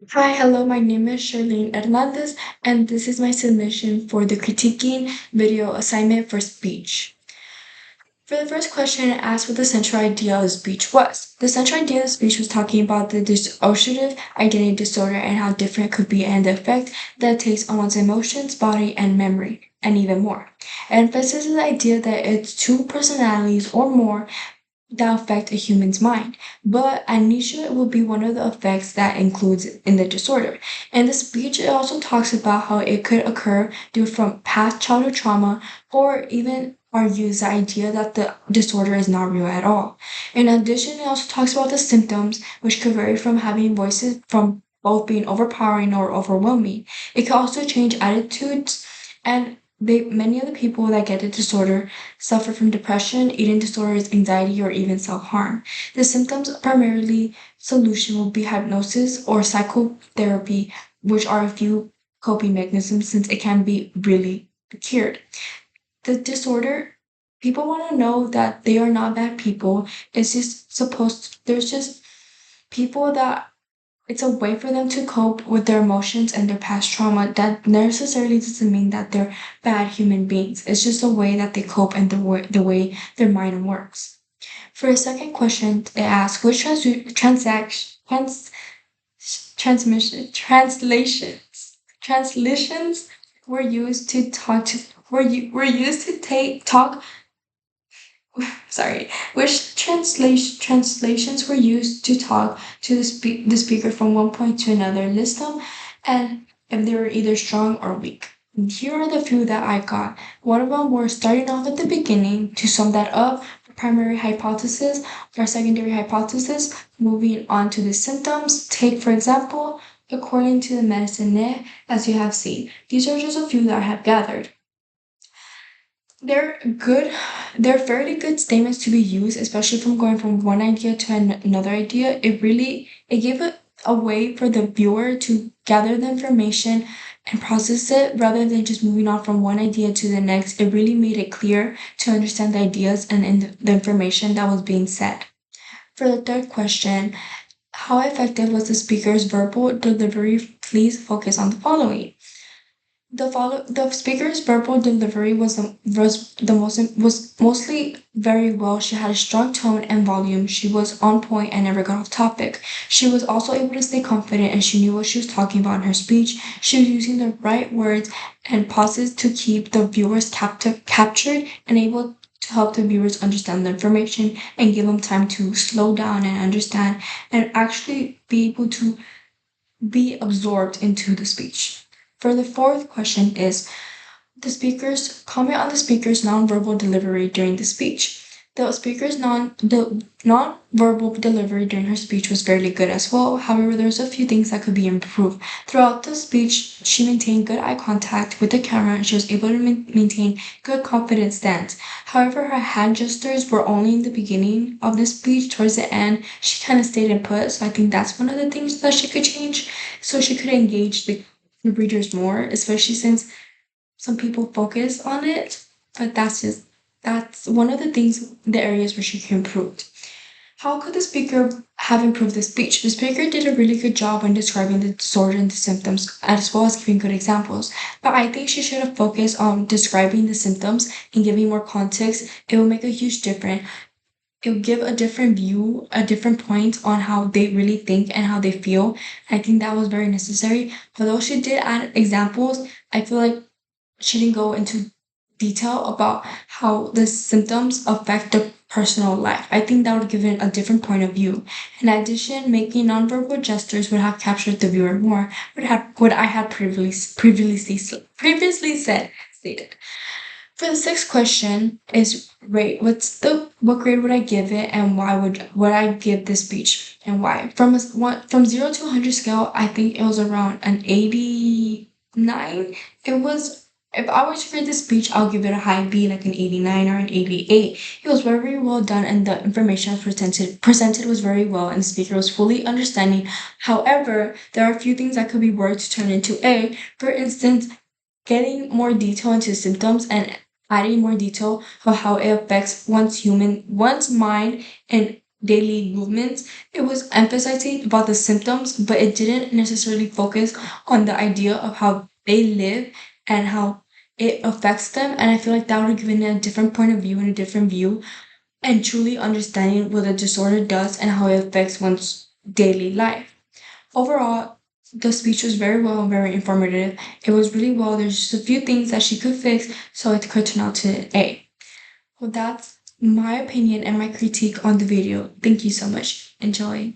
Hi, hello, my name is Sherlyn Hernandez, and this is my submission for the critiquing video assignment for speech. For the first question, it asked what the central idea of speech was. The central idea of speech was talking about the dissociative identity disorder and how different it could be and the effect that it takes on one's emotions, body, and memory, and even more. It emphasizes the idea that it's two personalities or more that affect a human's mind. But amnesia will be one of the effects that includes in the disorder. In the speech, it also talks about how it could occur due from past childhood trauma or even argues the idea that the disorder is not real at all. In addition, it also talks about the symptoms, which could vary from having voices from both being overpowering or overwhelming. It can also change attitudes and many of the people that get the disorder suffer from depression, eating disorders, anxiety, or even self harm. The symptoms primarily solution will be hypnosis or psychotherapy, which are a few coping mechanisms since it can be really cured. The disorder, people want to know that they are not bad people. It's just there's just people that it's a way for them to cope with their emotions and their past trauma. That necessarily doesn't mean that they're bad human beings. It's just a way that they cope and the way their mind works. For a second question, it asks which translations were used to talk to were used to take talk sorry, which translations were used to talk to the speaker from one point to another. List them, and if they were either strong or weak. And here are the few that I got. One of them were starting off at the beginning to sum that up, primary hypothesis or secondary hypothesis, moving on to the symptoms. Take, for example, according to the medicine as you have seen. These are just a few that I have gathered. They're good. They're fairly good statements to be used, especially from going from one idea to another idea. It gave a way for the viewer to gather the information and process it rather than just moving on from one idea to the next. It really made it clear to understand the ideas and the information that was being said. For the third question, how effective was the speaker's verbal delivery? Please focus on the following. The speaker's verbal delivery was mostly very well. She had a strong tone and volume. She was on point and never got off topic. She was also able to stay confident and she knew what she was talking about in her speech. She was using the right words and pauses to keep the viewers captured and able to help the viewers understand the information and give them time to slow down and understand and actually be able to be absorbed into the speech. For the fourth question is the speaker's comment on the speaker's nonverbal delivery during the speech. The nonverbal delivery during her speech was fairly good as well. However, there's a few things that could be improved. Throughout the speech, she maintained good eye contact with the camera and she was able to maintain good confident stance. However, her hand gestures were only in the beginning of the speech. Towards the end, she kind of stayed in put. So I think that's one of the things that she could change so she could engage the readers more, especially since some people focus on it, but that's one of the things, the areas where she can improve. How could the speaker have improved the speech? The speaker did a really good job when describing the disorder and the symptoms, as well as giving good examples. But I think she should have focused on describing the symptoms and giving more context. It will make a huge difference. It will give a different view, a different point on how they really think and how they feel. I think that was very necessary. Although she did add examples, I feel like she didn't go into detail about how the symptoms affect the personal life. I think that would give it a different point of view. In addition, making nonverbal gestures would have captured the viewer more, would have what I had previously said stated. For the sixth question is rate. What grade would I give it and why would I give this speech and why? From 0 to 100 scale, I think it was around an 89. It was if I were to grade this speech, I'll give it a high B, like an 89 or an 88. It was very well done and the information presented was very well and the speaker was fully understanding. However, there are a few things that could be worked to turn into A. For instance, getting more detail into symptoms and adding more detail of how it affects one's mind and daily movements. It was emphasizing about the symptoms, but it didn't necessarily focus on the idea of how they live and how it affects them. And I feel like that would have given a different point of view and a different view and truly understanding what the disorder does and how it affects one's daily life. Overall, the speech was very well and very informative. It was really well. There's just a few things that she could fix, so it could turn out to an A. Well, that's my opinion and my critique on the video. Thank you so much. Enjoy.